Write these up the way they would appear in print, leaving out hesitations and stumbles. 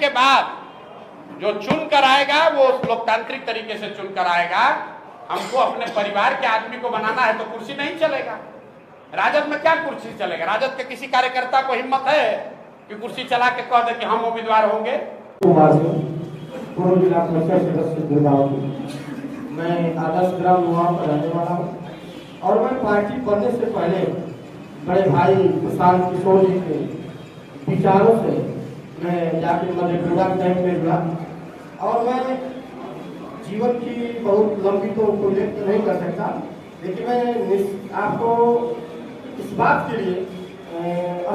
के बाद जो चुन कर आएगा वो लोकतांत्रिक तरीके से चुन कर आएगा। हमको अपने परिवार के आदमी को बनाना है तो कुर्सी नहीं चलेगा। राजद में क्या कुर्सी चलेगा? राजद के किसी कार्यकर्ता को हिम्मत है कि कुर्सी चला के कह दे कि हम उम्मीदवार होंगे? पूर्व जिला परिषद सदस्य दुर्गावती, मैं आदर्श ग्राम वहाँ पर रहने वाला हूँ और मैं पार्टी बनने से पहले बड़े भाई प्रशांत किशोर जी के विचारों से मैं जाके मधेपुरा कैंप में जुड़ा और मैं जीवन की बहुत लंबी तो उल्लेख नहीं कर सकता, लेकिन मैं आपको इस बात के लिए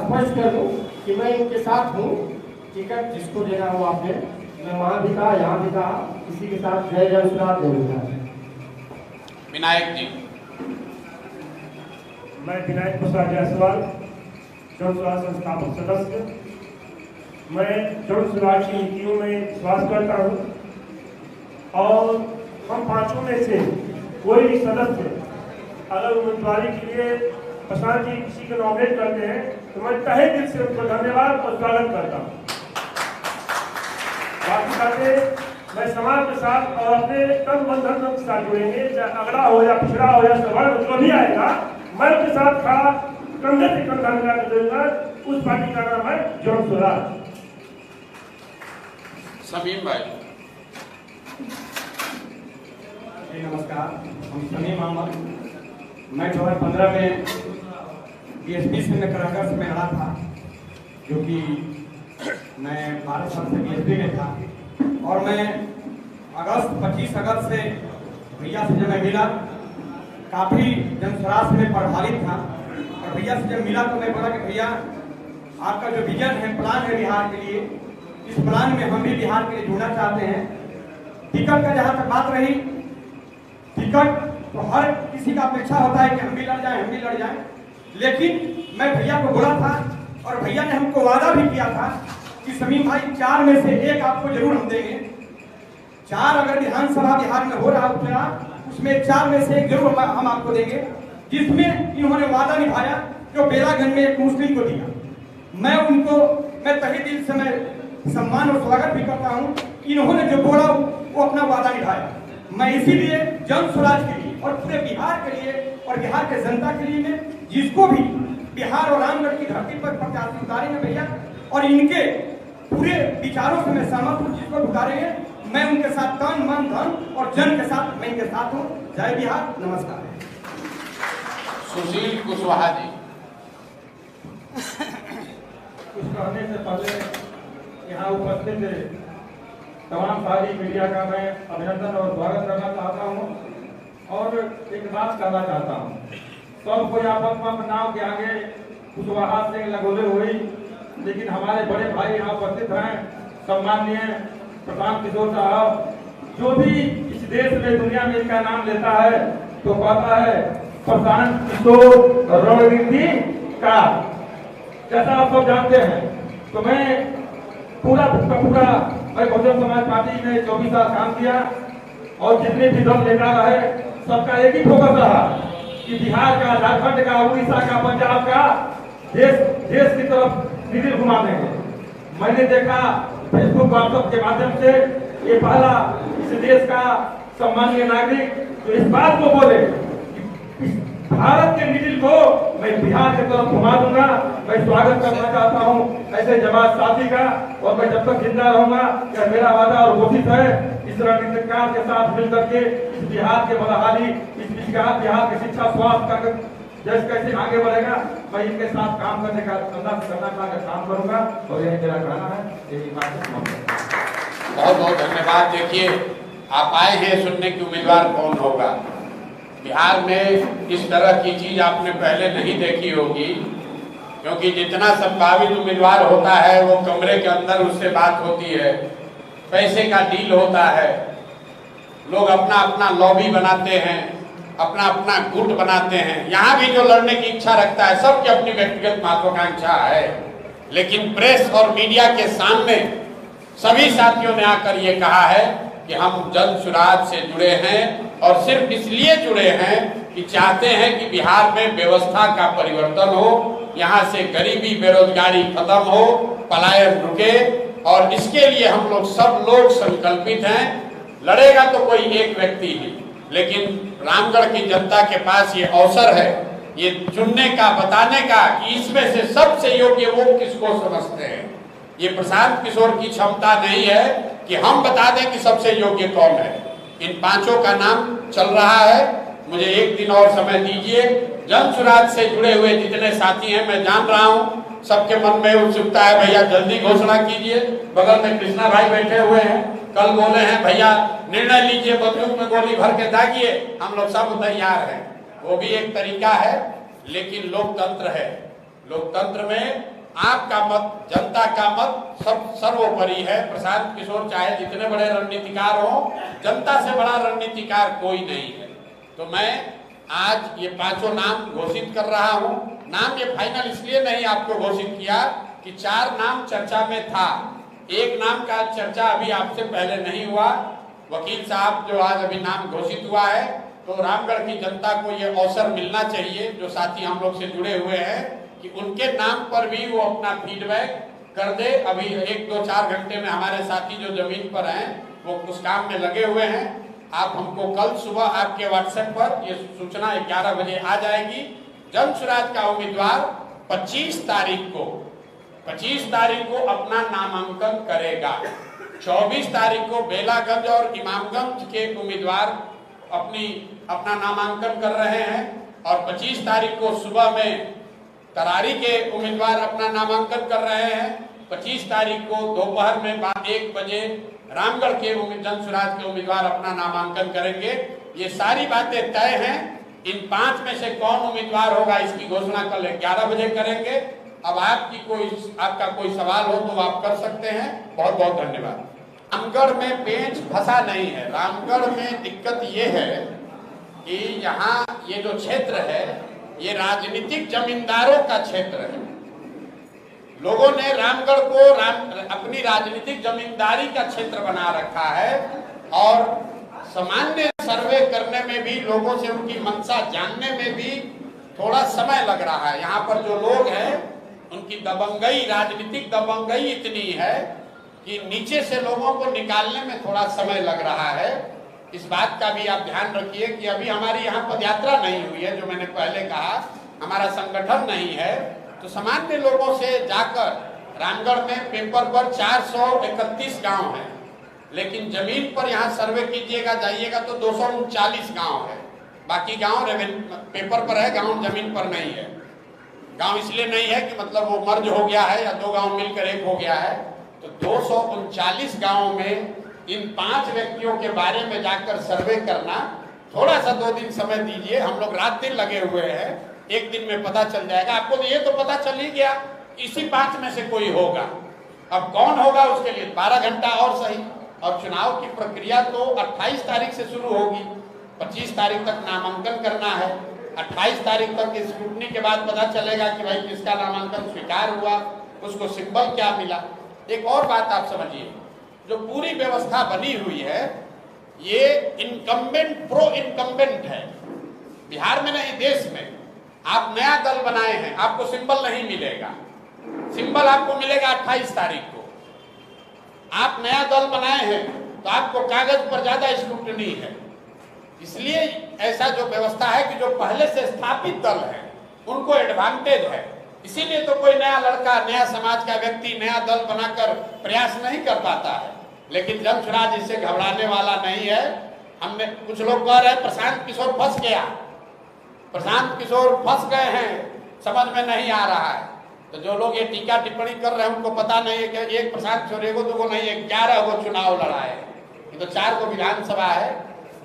स्पष्ट कर दूँ कि मैं इनके साथ हूँ। टिकट जिसको देना हो आपने, मैं वहाँ भी कहा, यहाँ भी कहा, इसी के साथ जय जय सुराज देगा। विनायक जी। मैं विनायक प्रसाद जायसवाल, जन सुराज संस्थापक सदस्य। मैं जन सुराज की नीतियों में विश्वास करता हूँ और हम पांचों में से कोई भी सदस्य अगर उम्मीदवारी के लिए प्रशांत जी किसी को नॉमिनेट करते हैं तो मैं तहे दिल से उनको धन्यवाद और स्वागत करता हूँ। बाकी बातें मैं समाज के साथ और अपने तन बंधन के साथ जुड़ेंगे, चाहे अगड़ा हो या पिछड़ा हो या सवर्ण जो भी आएगा, मैं उसके साथ खड़ा कंधे से कंधा मिला कर दूंगा। उस पार्टी का नाम है जन सुराज। समीम भाई। नमस्कार, हम समीम अहमद। मैं 2015 में बीएसपी से मैं करागढ़ में हरा था, जो कि मैं 12 साल से बीएसपी में था और मैं 25 अगस्त से भैया से जब मैं मिला काफ़ी जनस्वराज में प्रभावित था और भैया से जब मिला तो मैं बोला कि भैया आपका जो विजन है, प्लान है बिहार के लिए, इस प्लान में हम भी बिहार के लिए जुड़ना चाहते हैं। टिकट का जहाँ तक बात रही, टिकट तो हर किसी का अपेक्षा होता है कि हम भी लड़ जाएं, लेकिन मैं भैया को बोला था और भैया ने हमको वादा भी किया था कि समीम भाई 4 में से 1 आपको जरूर हम देंगे। 4 अगर विधानसभा बिहार में हो रहा उपचुनाव, उसमें 4 में से 1 जरूर हम आपको देंगे, जिसमें इन्होंने वादा निभाया जो बेलागंज में एक मुस्लिम को दिया। मैं तहे दिल से मैं सम्मान और स्वागत भी करता हूँ। इन्होंने जो बोला वो अपना वादा निभाया। मैं इसीलिए जन स्वराज के लिए और पूरे बिहार के लिए और बिहार के जनता के लिए मैं जिसको भी बिहार और रामगढ़ की धरती पर प्रत्याशी उतारेंगे भैया और इनके पूरे विचारों से मैं सहमत हूँ, जिसको उतारेंगे मैं उनके साथ तन मन धन और जन के साथ मैं इनके साथ हूँ। जय बिहार, नमस्कार। सुशील कुशवाहा जी। कुछ कहने से पहले यहाँ उपस्थित तमाम सारी मीडिया का मैं अभिनंदन और स्वागत करना चाहता हूँ और एक बात कहना चाहता हूँ। सब कोई आपस में नाम के आगे कुशवाहा से लगोले हुई, लेकिन हमारे बड़े भाई यहाँ उपस्थित हैं, सम्माननीय प्रशांत किशोर साहब, जो भी इस देश में दुनिया में इनका नाम लेता है तो कहता है प्रशांत किशोर रणनीति का, जैसा आप सब जानते हैं। तो मैं पूरा मैं बहुजन समाज पार्टी में 24 साल काम किया और जितने भी दल लेकर रहे सबका एक ही फोकस रहा कि बिहार का, झारखंड का, उड़ीसा का, पंजाब का देश की तरफ निधि घुमा देंगे। मैंने देखा फेसबुक, व्हाट्सएप के माध्यम से ये पहला इस देश का सम्मानीय नागरिक जो इस बात को बोले कि भारत के निधि को मैं बिहार की तरफ घुमा दूंगा। मैं स्वागत करना चाहता हूं ऐसे जमात साथी का और मैं जब तक जिंदा रहूंगा यह मेरा वादा और कोशिश है इस रणनीतिकार के साथ मिलकर के इस बिहार के बदहाली, इस बिहार के शिक्षा, स्वास्थ्य जैसे कैसे आगे बढ़ेगा, मैं इनके साथ काम करने का काम करूंगा और यही मेरा कहना है। बहुत बहुत धन्यवाद। देखिए, आप आए हैं सुनने की उम्मीदवार कौन होगा। बिहार में इस तरह की चीज आपने पहले नहीं देखी होगी, क्योंकि जितना संभावित उम्मीदवार होता है वो कमरे के अंदर उससे बात होती है, पैसे का डील होता है, लोग अपना अपना लॉबी बनाते हैं, अपना अपना गुट बनाते हैं। यहाँ भी जो लड़ने की इच्छा रखता है सबकी अपनी व्यक्तिगत महत्वाकांक्षा है, लेकिन प्रेस और मीडिया के सामने सभी साथियों ने आकर ये कहा है कि हम जन सुराज से जुड़े हैं और सिर्फ इसलिए जुड़े हैं कि चाहते हैं कि बिहार में व्यवस्था का परिवर्तन हो, यहाँ से गरीबी, बेरोजगारी खत्म हो, पलायन रुके और इसके लिए हम लोग सब लोग संकल्पित हैं। लड़ेगा तो कोई एक व्यक्ति ही, लेकिन रामगढ़ की जनता के पास ये अवसर है ये चुनने का, बताने का कि इसमें से सबसे योग्य वो किसको समझते हैं। ये प्रशांत किशोर की क्षमता नहीं है कि हम बता दें कि सबसे योग्य कौन है। इन पांचों का नाम चल रहा है, मुझे एक दिन और समय दीजिए। जन सुराज से जुड़े हुए जितने साथी हैं, मैं जान रहा हूं सबके मन में उत्सुकता है, भैया जल्दी घोषणा कीजिए। बगल में कृष्णा भाई बैठे हुए हैं, कल बोले हैं भैया निर्णय लीजिए, बंदूक में गोली भर के दागिए, हम लोग सब तैयार हैं। वो भी एक तरीका है, लेकिन लोकतंत्र है। लोकतंत्र में आपका मत, जनता का मत सब सर्वोपरि है। प्रशांत किशोर चाहे जितने बड़े रणनीतिकार हो, जनता से बड़ा रणनीतिकार कोई नहीं है। तो मैं आज ये पांचों नाम घोषित कर रहा हूं। नाम ये फाइनल इसलिए नहीं आपको घोषित किया कि 4 नाम चर्चा में था, एक नाम का चर्चा अभी आपसे पहले नहीं हुआ। वकील साहब जो आज अभी नाम घोषित हुआ है, तो रामगढ़ की जनता को ये अवसर मिलना चाहिए, जो साथी हम लोग से जुड़े हुए हैं, कि उनके नाम पर भी वो अपना फीडबैक कर दे। अभी 1-2-4 घंटे में हमारे साथी जो जमीन पर हैं वो उस काम में लगे हुए हैं। आप हमको कल सुबह आपके व्हाट्सएप पर ये सूचना 11 बजे आ जाएगी। जन सुराज का उम्मीदवार 25 तारीख को अपना नामांकन करेगा। 24 तारीख को बेलागंज और इमामगंज के उम्मीदवार अपना नामांकन कर रहे हैं, और 25 तारीख को सुबह में तरारी के उम्मीदवार अपना नामांकन कर रहे हैं। 25 तारीख को दोपहर में 1 बजे रामगढ़ के जन सुराज के उम्मीदवार अपना नामांकन करेंगे। ये सारी बातें तय हैं। इन 5 में से कौन उम्मीदवार होगा इसकी घोषणा कल 11 बजे करेंगे। अब आपका कोई सवाल हो तो आप कर सकते हैं। बहुत बहुत धन्यवाद। रामगढ़ में पेंच फंसा नहीं है। रामगढ़ में दिक्कत ये है कि यहाँ ये जो क्षेत्र है ये राजनीतिक जमींदारों का क्षेत्र है। लोगों ने रामगढ़ को अपनी राजनीतिक जमींदारी का क्षेत्र बना रखा है, और सामान्य सर्वे करने में भी, लोगों से उनकी मंशा जानने में भी थोड़ा समय लग रहा है। यहाँ पर जो लोग हैं उनकी दबंगई, राजनीतिक दबंगई इतनी है कि नीचे से लोगों को निकालने में थोड़ा समय लग रहा है। इस बात का भी आप ध्यान रखिए कि अभी हमारी यहाँ पदयात्रा नहीं हुई है, जो मैंने पहले कहा, हमारा संगठन नहीं है। तो सामान्य लोगों से जाकर रामगढ़ में पेपर पर 431 गांव है, लेकिन जमीन पर यहाँ सर्वे कीजिएगा, जाइएगा तो 239 गांव है। बाकी गांव पेपर पर है, गांव जमीन पर नहीं है। गांव इसलिए नहीं है कि मतलब वो मर्ज हो गया है या 2 गांव मिलकर एक हो गया है। तो 239 गांव में इन 5 व्यक्तियों के बारे में जाकर सर्वे करना, थोड़ा सा 2 दिन समय दीजिए। हम लोग रात दिन लगे हुए हैं, 1 दिन में पता चल जाएगा। आपको तो ये तो पता चल ही गया, इसी 5 में से कोई होगा। अब कौन होगा उसके लिए 12 घंटा और सही। और चुनाव की प्रक्रिया तो 28 तारीख से शुरू होगी। 25 तारीख तक नामांकन करना है। 28 तारीख तक स्क्रूटनी के बाद पता चलेगा कि भाई किसका नामांकन स्वीकार हुआ, उसको सिंबल क्या मिला। एक और बात आप समझिए, जो पूरी व्यवस्था बनी हुई है ये इनकम्बेंट प्रो इनकम्बेंट है। बिहार में नहीं, देश में। आप नया दल बनाए हैं, आपको सिंबल नहीं मिलेगा। सिंबल आपको मिलेगा 28 तारीख को। आप नया दल बनाए हैं तो आपको कागज पर ज्यादा स्क्रूटनी है। इसलिए ऐसा जो व्यवस्था है कि जो पहले से स्थापित दल है उनको एडवांटेज है। इसीलिए तो कोई नया लड़का, नया समाज का व्यक्ति नया दल बनाकर प्रयास नहीं कर पाता है। लेकिन जन सुराज इससे घबराने वाला नहीं है। हमने कुछ लोग कह रहे हैं प्रशांत किशोर फंस गया, प्रशांत किशोर फंस गए हैं, समझ में नहीं आ रहा है। तो जो लोग ये टीका टिप्पणी कर रहे हैं उनको पता नहीं है कि एक प्रशांत किशोर एगो दुगो नहीं, 11 गो चुनाव लड़ा है। ये तो 4 गो विधानसभा है।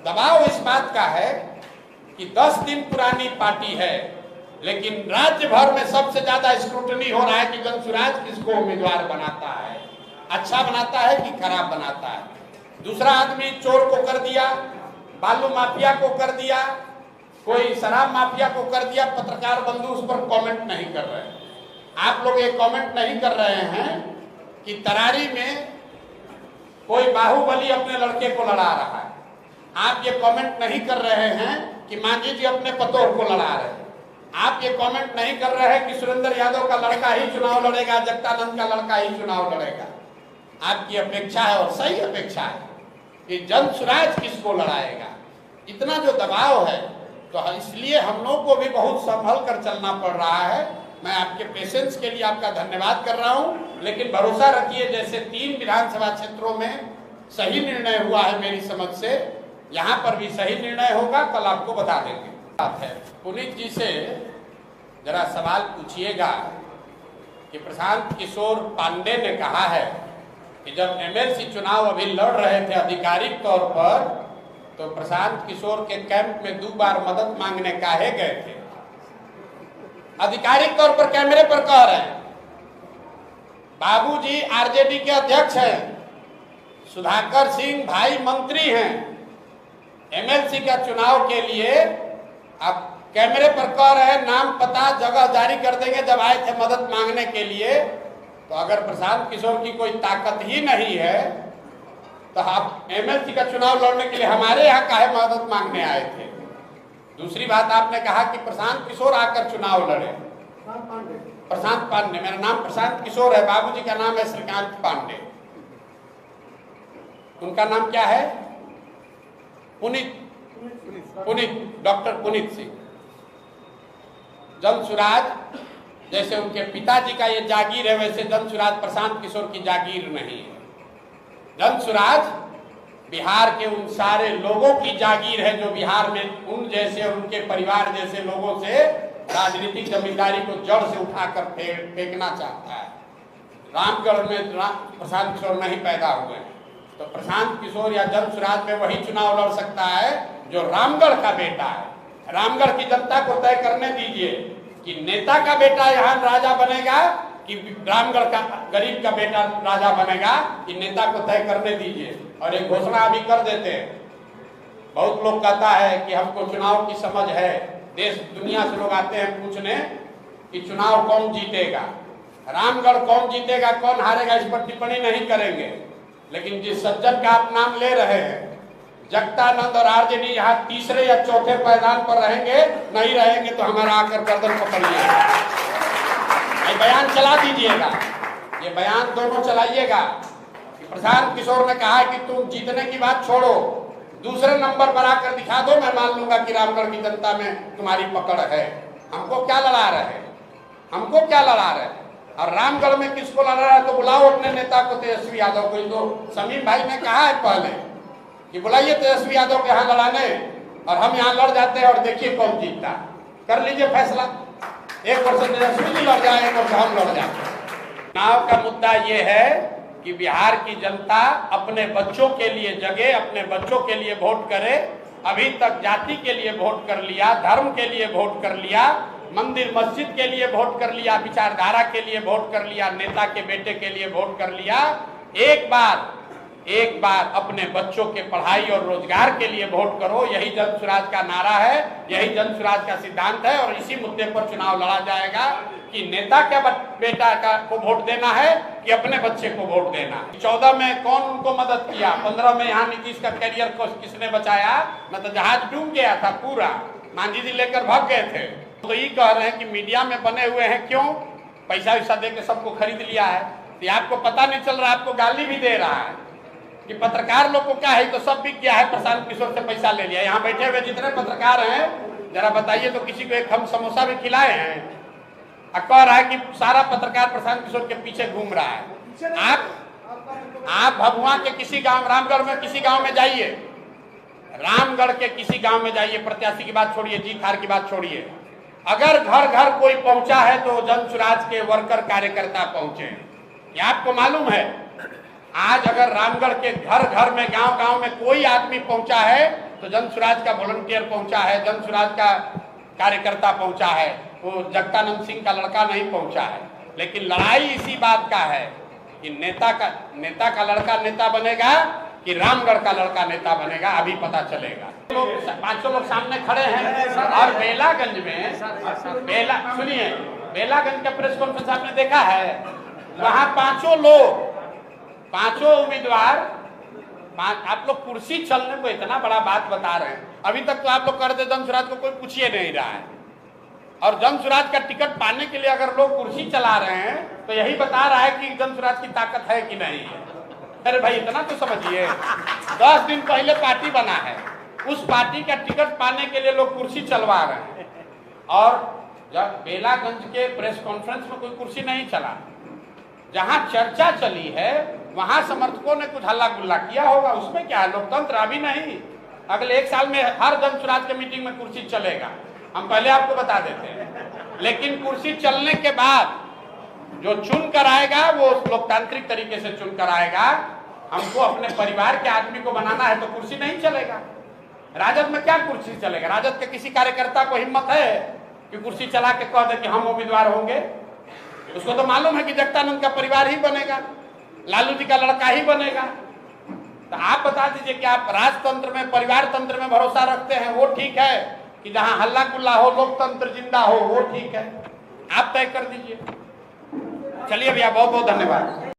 दबाव इस बात का है कि 10 दिन पुरानी पार्टी है, लेकिन राज्य भर में सबसे ज्यादा स्क्रूटनी हो रहा है कि जन सुराज किसको उम्मीदवार बनाता है, अच्छा बनाता है कि खराब बनाता है। दूसरा आदमी चोर को कर दिया, बालू माफिया को कर दिया, कोई शराब माफिया को कर दिया। पत्रकार बंधु उस पर कमेंट नहीं कर रहे हैं। आप लोग ये कमेंट नहीं कर रहे हैं कि तरारी में कोई बाहुबली अपने लड़के को लड़ा रहा है। आप ये कमेंट नहीं कर रहे हैं कि मांझी जी अपने पतोह को लड़ा रहे हैं। आप ये कमेंट नहीं कर रहे हैं कि सुरेंद्र यादव का लड़का ही चुनाव लड़ेगा, जगदानंद का लड़का ही चुनाव लड़ेगा। आपकी अपेक्षा है और सही अपेक्षा है कि जन स्वराज किसको लड़ाएगा। इतना जो दबाव है तो इसलिए हम लोग को भी बहुत संभल कर चलना पड़ रहा है। मैं आपके पेशेंस के लिए आपका धन्यवाद कर रहा हूं, लेकिन भरोसा रखिए जैसे 3 विधानसभा क्षेत्रों में सही निर्णय हुआ है मेरी समझ से, यहाँ पर भी सही निर्णय होगा, कल आपको बता देंगे। बात है पुनीत जी से जरा सवाल पूछिएगा कि प्रशांत किशोर पांडे ने कहा है कि जब एमएलसी चुनाव अभी लड़ रहे थे आधिकारिक तौर पर, तो प्रशांत किशोर के कैंप में 2 बार मदद मांगने काहे गए थे। आधिकारिक तौर पर कैमरे पर कह रहे हैं। बाबूजी आरजेडी के अध्यक्ष हैं, सुधाकर सिंह भाई मंत्री हैं, एमएलसी का चुनाव के लिए आप कैमरे पर कह रहे हैं नाम पता जगह जारी कर देंगे जब आए थे मदद मांगने के लिए। तो अगर प्रशांत किशोर की कोई ताकत ही नहीं है तो आप एमएलसी का चुनाव लड़ने के लिए हमारे यहाँ काहे मदद मांगने आए थे। दूसरी बात आपने कहा कि प्रशांत किशोर आकर चुनाव लड़े। प्रशांत पांडे, मेरा नाम प्रशांत किशोर है, बाबूजी का नाम है श्रीकांत पांडे, उनका नाम क्या है? पुनीत, डॉक्टर पुनीत सिंह। जन स्वराज जैसे उनके पिताजी का ये जागीर है, वैसे जन स्वराज प्रशांत किशोर की जागीर नहीं है। जन स्वराज बिहार के उन सारे लोगों की जागीर है जो बिहार में उन जैसे और उनके परिवार जैसे लोगों से राजनीतिक जमींदारी को जड़ से उठाकर फेंकना चाहता है। रामगढ़ में प्रशांत किशोर नहीं पैदा हुए हैं, तो प्रशांत किशोर या जन स्वराज में वही चुनाव लड़ सकता है जो रामगढ़ का बेटा है। रामगढ़ की जनता को तय करने दीजिए कि नेता का बेटा यहाँ राजा बनेगा कि रामगढ़ का गरीब का बेटा राजा बनेगा, कि नेता को तय करने दीजिए। और एक घोषणा अभी कर देते हैं। बहुत लोग कहता है कि हमको चुनाव की समझ है, देश दुनिया से लोग आते हैं पूछने कि चुनाव कौन जीतेगा, रामगढ़ कौन जीतेगा कौन हारेगा, इस पर टिप्पणी नहीं करेंगे। लेकिन जिस सज्जन का आप नाम ले रहे हैं, जगतानंद और आरजेडी यहाँ तीसरे या चौथे पायदान पर रहेंगे, नहीं रहेंगे तो हमारा आकर गर्दन पकड़िएगा। ये बयान चला दीजिएगा, ये बयान दोनों चलाइएगा। प्रशांत किशोर ने कहा कि तुम जीतने की बात छोड़ो, दूसरे नंबर पर आकर दिखा दो, मैं मान लूंगा कि रामगढ़ की जनता में तुम्हारी पकड़ है। हमको क्या लड़ा रहे, हमको क्या लड़ा रहे। और रामगढ़ में किसको लड़ा रहा है तो बुलाओ अपने नेता को, तेजस्वी यादव को। तो समीम भाई ने कहा है पहले कि बुलाइए तेजस्वी यादव के यहाँ लड़ाने, और हम यहाँ लड़ जाते हैं और देखिए कौन जीतता। कर लीजिए फैसला, एक वर्ष तेजस्वी जी लड़ जाए, एक वर्ष हम लड़ जाते। चुनाव का मुद्दा ये है कि बिहार की जनता अपने बच्चों के लिए जगे, अपने बच्चों के लिए वोट करे। अभी तक जाति के लिए वोट कर लिया, धर्म के लिए वोट कर लिया, मंदिर मस्जिद के लिए वोट कर लिया, विचारधारा के लिए वोट कर लिया, नेता के बेटे के लिए वोट कर लिया। एक बार अपने बच्चों के पढ़ाई और रोजगार के लिए वोट करो। यही जन स्वराज का नारा है, यही जन स्वराज का सिद्धांत है। और इसी मुद्दे पर चुनाव लड़ा जाएगा कि नेता के बेटा को वोट देना है कि अपने बच्चे को वोट देना है। 14 में कौन उनको मदद किया, 15 में यहाँ नीतीश का कैरियर को किसने बचाया। न तो जहाज डूब गया था पूरा, मांझी जी लेकर भाग गए थे। तो ये कह रहे हैं कि मीडिया में बने हुए हैं, क्यों पैसा वैसा दे के सबको खरीद लिया है। तो आपको पता नहीं चल रहा, आपको गाली भी दे रहा है कि पत्रकार लोग को क्या है, तो सब बिक गया है, प्रशांत किशोर से पैसा ले लिया। यहाँ बैठे हुए जितने पत्रकार हैं जरा बताइए तो किसी को एक हम समोसा भी खिलाए हैं। कह रहा है कि सारा पत्रकार प्रशांत किशोर के पीछे घूम रहा है। आप भभुआ के किसी गांव, रामगढ़ में किसी गांव में जाइए, रामगढ़ के किसी गांव में जाइए, प्रत्याशी की बात छोड़िए, जीत हार की बात छोड़िए, अगर घर घर कोई पहुंचा है तो जन स्वराज के वर्कर कार्यकर्ता पहुंचे। क्या आपको मालूम है आज अगर रामगढ़ के घर घर में गांव गांव में कोई आदमी पहुंचा है तो जन स्वराज का वॉलंटियर पहुंचा है, जन स्वराज का कार्यकर्ता पहुंचा है, वो जगतानंद सिंह का लड़का नहीं पहुंचा है। लेकिन लड़ाई इसी बात का है कि नेता का लड़का नेता बनेगा कि रामगढ़ का लड़का नेता बनेगा, अभी पता चलेगा। 500 लोग सामने खड़े हैं। और बेलागंज में सुनिए, बेलागंज का प्रेस कॉन्फ्रेंस आपने देखा है, वहां 5 लोग, 5 उम्मीदवार, आप लोग कुर्सी चलने को इतना बड़ा बात बता रहे हैं। अभी तक तो आप लोग करते जन स्वराज को कोई पूछिए नहीं रहा है। और जन स्वराज का टिकट पाने के लिए अगर लोग कुर्सी चला रहे हैं तो यही बता रहा है कि जन स्वराज की ताकत है कि नहीं है। अरे भाई इतना तो समझिए, 10 दिन पहले पार्टी बना है, उस पार्टी का टिकट पाने के लिए लोग कुर्सी चलवा रहे हैं, और जब बेलागंज के प्रेस कॉन्फ्रेंस में कोई कुर्सी नहीं चला, जहां चर्चा चली है वहां समर्थकों ने कुछ हल्ला गुल्ला किया होगा, उसमें क्या है, लोकतंत्र अभी नहीं, अगले 1 साल में हर जन स्वराज के मीटिंग में कुर्सी चलेगा, हम पहले आपको बता देते हैं। लेकिन कुर्सी चलने के बाद जो चुन कर आएगा वो लोकतांत्रिक तरीके से चुन कर आएगा। हमको अपने परिवार के आदमी को बनाना है तो कुर्सी नहीं चलेगा। राजद में क्या कुर्सी चलेगा? राजद के किसी कार्यकर्ता को हिम्मत है कि कुर्सी चला के कह दे कि हम उम्मीदवार होंगे? उसको तो मालूम है कि जगदानंद का परिवार ही बनेगा, लालू जी का लड़का ही बनेगा। तो आप बता दीजिए कि आप राजतंत्र में, परिवार तंत्र में भरोसा रखते हैं, वो ठीक है, कि जहां हल्ला गुल्ला हो, लोकतंत्र जिंदा हो, वो ठीक है? आप तय कर दीजिए। चलिए भैया, बहुत बहुत धन्यवाद।